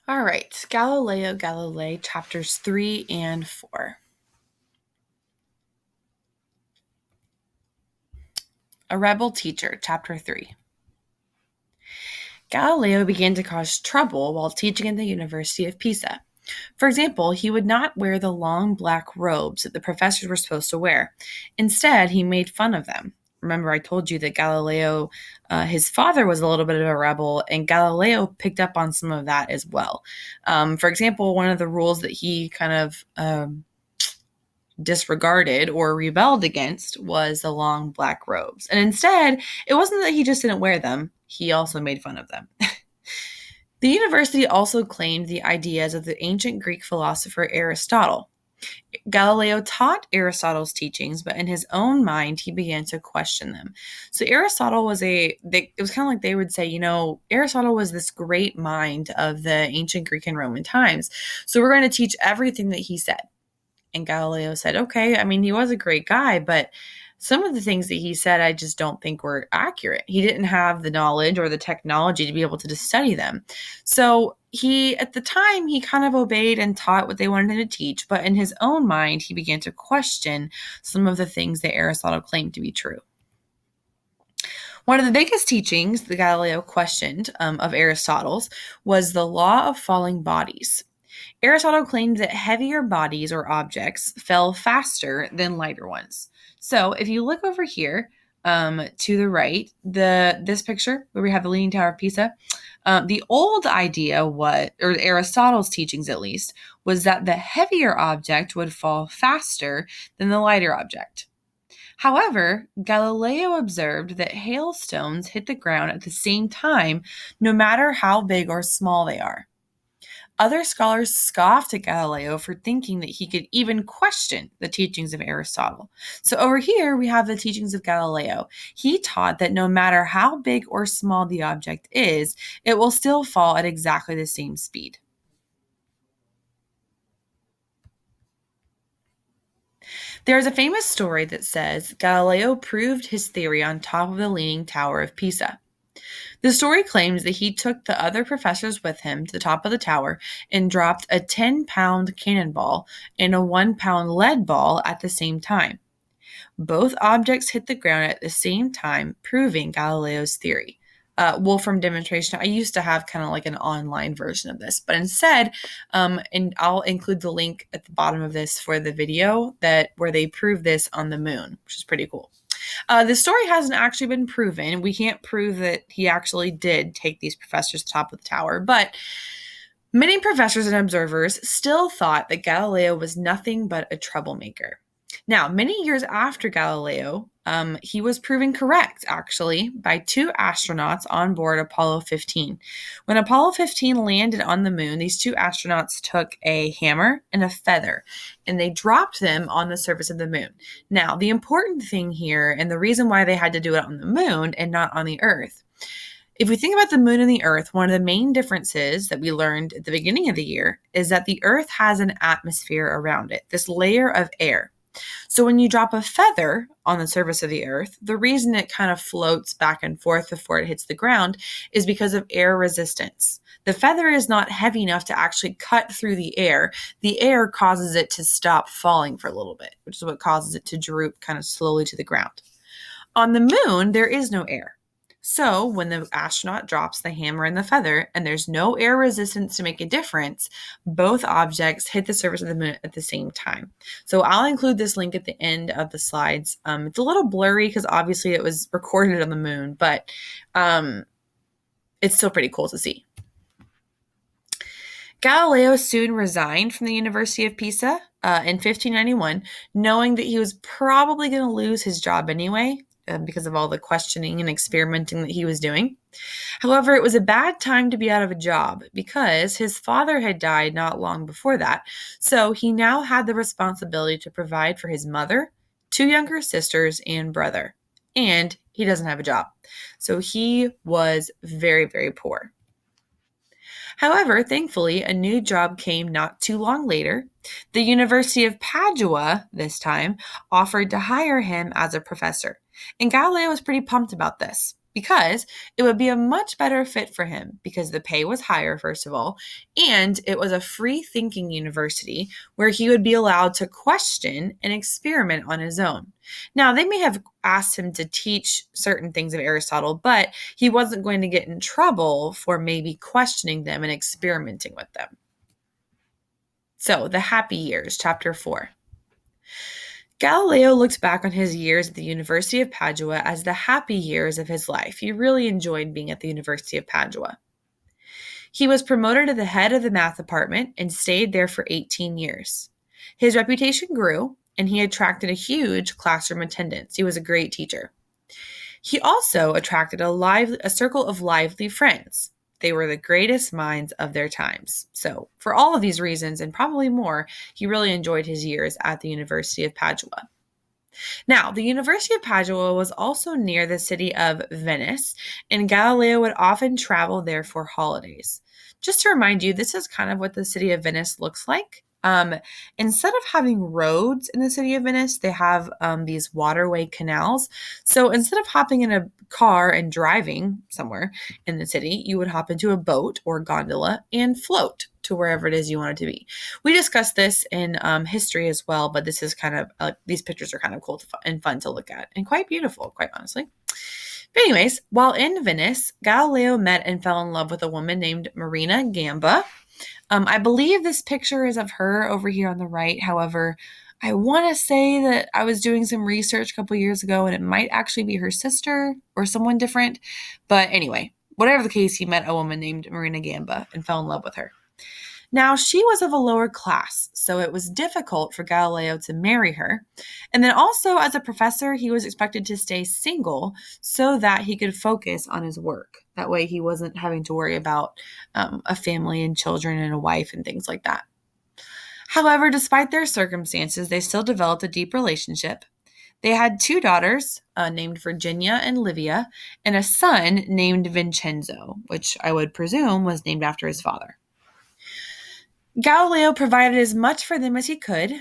All right, Galileo Galilei, chapters 3 and 4. A Rebel Teacher, chapter 3. Galileo began to cause trouble while teaching at the University of Pisa. For example, he would not wear the long black robes that the professors were supposed to wear. Instead, he made fun of them. Remember, I told you that Galileo, his father was a little bit of a rebel, and Galileo picked up on some of that as well. For example, one of the rules that he kind of disregarded or rebelled against was the long black robes. And instead, it wasn't that he just didn't wear them, he also made fun of them. The university also claimed the ideas of the ancient Greek philosopher Aristotle. Galileo taught Aristotle's teachings, but in his own mind, he began to question them. So Aristotle was it was kind of like they would say, Aristotle was this great mind of the ancient Greek and Roman times. So we're going to teach everything that he said. And Galileo said, okay, I mean, he was a great guy, but some of the things that he said, I just don't think were accurate. He didn't have the knowledge or the technology to be able to study them. So at the time, he kind of obeyed and taught what they wanted him to teach, but in his own mind, he began to question some of the things that Aristotle claimed to be true. One of the biggest teachings that Galileo questioned of Aristotle's was the law of falling bodies. Aristotle claimed that heavier bodies or objects fell faster than lighter ones. So if you look over here to the right, this picture where we have the Leaning Tower of Pisa, the old idea or Aristotle's teachings at least, was that the heavier object would fall faster than the lighter object. However, Galileo observed that hailstones hit the ground at the same time, no matter how big or small they are. Other scholars scoffed at Galileo for thinking that he could even question the teachings of Aristotle. So over here, we have the teachings of Galileo. He taught that no matter how big or small the object is, it will still fall at exactly the same speed. There is a famous story that says Galileo proved his theory on top of the Leaning Tower of Pisa. The story claims that he took the other professors with him to the top of the tower and dropped a 10-pound cannonball and a 1-pound lead ball at the same time. Both objects hit the ground at the same time, proving Galileo's theory. Wolfram demonstration. I used to have kind of like an online version of this, but instead, and I'll include the link at the bottom of this for the video where they prove this on the moon, which is pretty cool. The story hasn't actually been proven. We can't prove that he actually did take these professors to the top of the tower, but many professors and observers still thought that Galileo was nothing but a troublemaker. Now, many years after Galileo, he was proven correct, actually, by two astronauts on board Apollo 15. When Apollo 15 landed on the moon, these two astronauts took a hammer and a feather, and they dropped them on the surface of the moon. Now, the important thing here, and the reason why they had to do it on the moon and not on the Earth, if we think about the moon and the Earth, one of the main differences that we learned at the beginning of the year is that the Earth has an atmosphere around it, this layer of air. So when you drop a feather on the surface of the Earth, the reason it kind of floats back and forth before it hits the ground is because of air resistance. The feather is not heavy enough to actually cut through the air. The air causes it to stop falling for a little bit, which is what causes it to droop kind of slowly to the ground. On the moon, there is no air. So when the astronaut drops the hammer and the feather, and there's no air resistance to make a difference, both objects hit the surface of the moon at the same time. So I'll include this link at the end of the slides. It's a little blurry because obviously it was recorded on the moon, but it's still pretty cool to see. Galileo soon resigned from the University of Pisa in 1591, knowing that he was probably going to lose his job anyway, because of all the questioning and experimenting that he was doing. However, it was a bad time to be out of a job because his father had died not long before that. So he now had the responsibility to provide for his mother, two younger sisters, and brother. And he doesn't have a job. So he was very, very poor. However, thankfully, a new job came not too long later. The University of Padua, this time, offered to hire him as a professor. And Galileo was pretty pumped about this. because it would be a much better fit for him because the pay was higher, first of all, and it was a free thinking university where he would be allowed to question and experiment on his own. Now, they may have asked him to teach certain things of Aristotle, but he wasn't going to get in trouble for maybe questioning them and experimenting with them. So, the happy years, chapter 4. Galileo looked back on his years at the University of Padua as the happy years of his life. He really enjoyed being at the University of Padua. He was promoted to the head of the math department and stayed there for 18 years. His reputation grew, and he attracted a huge classroom attendance. He was a great teacher. He also attracted a circle of lively friends. They were the greatest minds of their times. So, for all of these reasons, and probably more, he really enjoyed his years at the University of Padua. Now, the University of Padua was also near the city of Venice, and Galileo would often travel there for holidays. Just to remind you, this is kind of what the city of Venice looks like. Instead of having roads in the city of Venice, they have these waterway canals. So instead of hopping in a car and driving somewhere in the city, you would hop into a boat or gondola and float to wherever it is you want it to be. We discussed this in history as well, but this is kind of these pictures are kind of cool and fun to look at and quite beautiful, quite honestly. But anyways, while in Venice, Galileo met and fell in love with a woman named Marina Gamba. I believe this picture is of her over here on the right. However, I want to say that I was doing some research a couple years ago and it might actually be her sister or someone different. But anyway, whatever the case, he met a woman named Marina Gamba and fell in love with her. Now, she was of a lower class, so it was difficult for Galileo to marry her. And then also, as a professor, he was expected to stay single so that he could focus on his work. That way, he wasn't having to worry about a family and children and a wife and things like that. However, despite their circumstances, they still developed a deep relationship. They had 2 daughters named Virginia and Livia, and a son named Vincenzo, which I would presume was named after his father. Galileo provided as much for them as he could.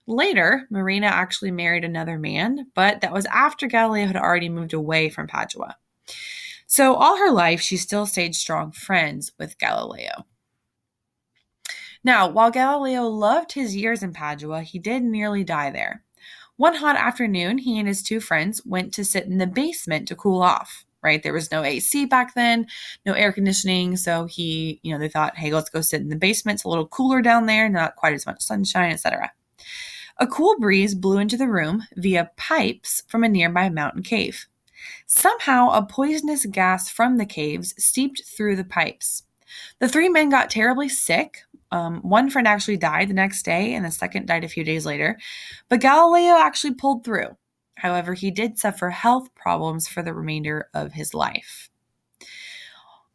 Later, Marina actually married another man, but that was after Galileo had already moved away from Padua. So all her life, she still stayed strong friends with Galileo. Now, while Galileo loved his years in Padua, he did nearly die there. One hot afternoon, he and his 2 friends went to sit in the basement to cool off. Right? There was no AC back then, no air conditioning. So they thought, hey, let's go sit in the basement. It's a little cooler down there, not quite as much sunshine, etc. A cool breeze blew into the room via pipes from a nearby mountain cave. Somehow, a poisonous gas from the caves seeped through the pipes. The 3 men got terribly sick. One friend actually died the next day, and the second died a few days later. But Galileo actually pulled through. However, he did suffer health problems for the remainder of his life.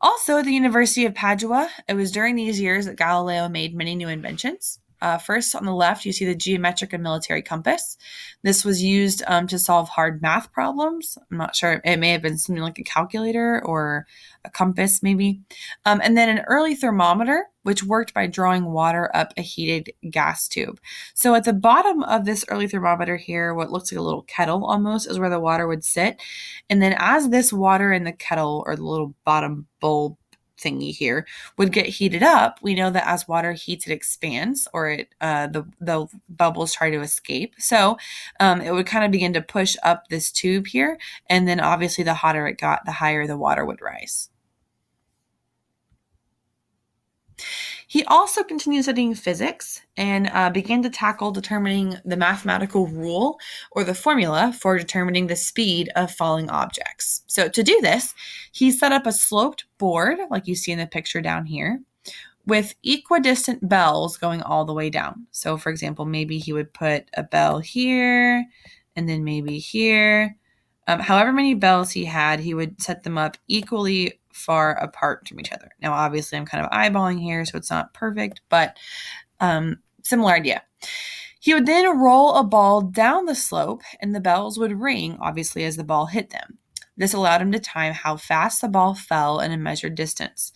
Also, at the University of Padua, it was during these years that Galileo made many new inventions. First, on the left, you see the geometric and military compass. This was used to solve hard math problems. I'm not sure. It may have been something like a calculator or a compass, maybe. And then an early thermometer, which worked by drawing water up a heated gas tube. So at the bottom of this early thermometer here, what looks like a little kettle almost is where the water would sit. And then as this water in the kettle or the little bottom bulb thingy here would get heated up, we know that as water heats, it expands, or the bubbles try to escape. So it would kind of begin to push up this tube here, and then obviously the hotter it got, the higher the water would rise. He also continued studying physics and began to tackle determining the mathematical rule or the formula for determining the speed of falling objects. So to do this, he set up a sloped board, like you see in the picture down here, with equidistant bells going all the way down. So for example, maybe he would put a bell here and then maybe here. However many bells he had, he would set them up equally far apart from each other. Now, obviously, I'm kind of eyeballing here, so it's not perfect, but similar idea. He would then roll a ball down the slope, and the bells would ring, obviously, as the ball hit them. This allowed him to time how fast the ball fell in a measured distance.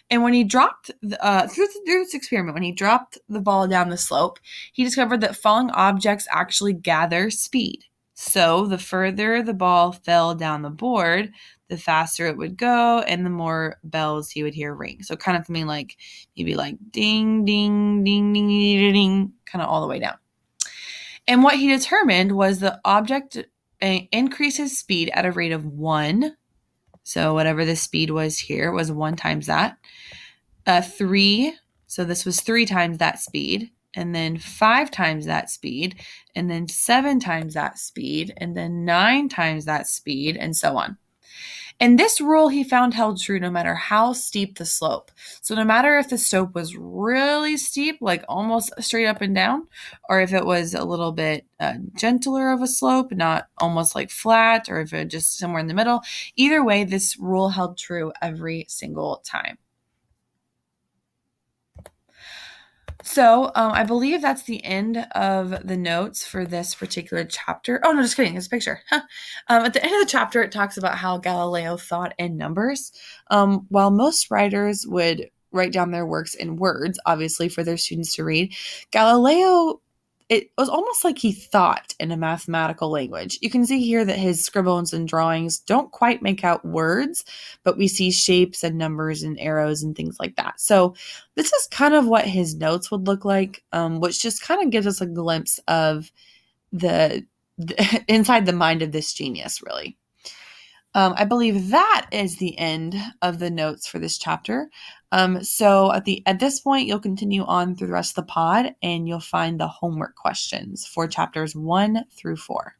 And when he dropped, through this experiment, when he dropped the ball down the slope, he discovered that falling objects actually gather speed. So the further the ball fell down the board, the faster it would go and the more bells he would hear ring. So kind of something like maybe like ding, ding, ding, ding, ding, ding, kind of all the way down. And what he determined was the object increases speed at a rate of 1. So whatever the speed was here was 1 times that. 3, so this was 3 times that speed, and then 5 times that speed, and then 7 times that speed, and then 9 times that speed, and so on. And this rule he found held true no matter how steep the slope. So no matter if the slope was really steep, like almost straight up and down, or if it was a little bit gentler of a slope, not almost like flat, or if it just somewhere in the middle, either way, this rule held true every single time. So I believe that's the end of the notes for this particular chapter. Oh, no, just kidding. It's a picture. At the end of the chapter, it talks about how Galileo thought in numbers. While most writers would write down their works in words, obviously, for their students to read, Galileo, it was almost like he thought in a mathematical language. You can see here that his scribbles and drawings don't quite make out words, but we see shapes and numbers and arrows and things like that. So this is kind of what his notes would look like, which just kind of gives us a glimpse of the inside the mind of this genius, really. I believe that is the end of the notes for this chapter. So at this point, you'll continue on through the rest of the pod, and you'll find the homework questions for chapters 1 through 4.